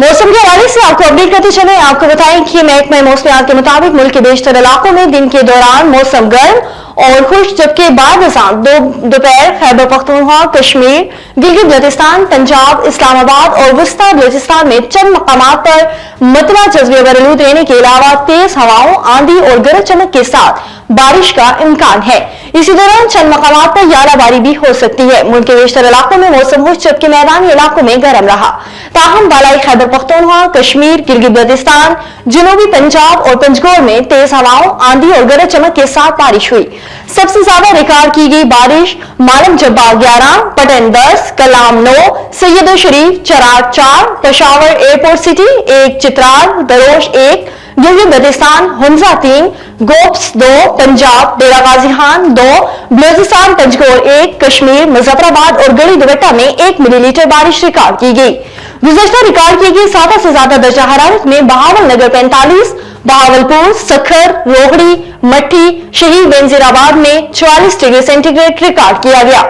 मौसम के हवाले से आपको अपडेट करते चले। आपको बताएं कि महकमा मौसमियात के मुताबिक मुल्क के बेशतर इलाकों में दिन के दौरान मौसम गर्म और खुश, जबकि बाद दोपहर खैबर पख्तूनख्वा, कश्मीर, गिलगित बल्तिस्तान, पंजाब, इस्लामाबाद और वस्ता बलूचिस्तान में चंद मकामात पर मतला जज़्बे बरलूद रहने के अलावा तेज हवाओं, आंधी और गरज चमक के साथ बारिश का इम्कान है। इसी दौरान चंद मकामात पर यालाबारी भी हो सकती है। मुल्क के बेशतर इलाकों में मौसम खुश, जबकि मैदानी इलाकों में गर्म रहा। ताहम बालाई खैबर पख्तूनख्वा, कश्मीर, गिलगित बल्तिस्तान, जनूबी पंजाब और पंजगोर में तेज हवाओं, आंधी और गरज चमक के साथ बारिश हुई। सबसे ज्यादा रिकॉर्ड की गई बारिश मालम जब्बा 11, पटन 10, कलाम 9, सैयद शरीफ, चराग 4, पेशावर एयरपोर्ट सिटी 1, चित्राल, दरोश 1, गिलगित बल्तिस्तान, हुंजा 3, गोप्स 2, पंजाब, डेरा गाजी खान 2, बलूचिस्तान पंजगोर 1, कश्मीर, मुजफ्फराबाद और गड़ी दुपट्टा में 1 मिलीमीटर बारिश रिकॉर्ड की गई। गुज़श्ता रिकॉर्ड की गई ज्यादा से ज्यादा दर्जा हरारत में बहावल नगर 45, बहावलपुर, सखर, रोहड़ी, मट्ठी, शहीद बेनजीराबाद में 44 डिग्री सेंटीग्रेड रिकॉर्ड किया गया।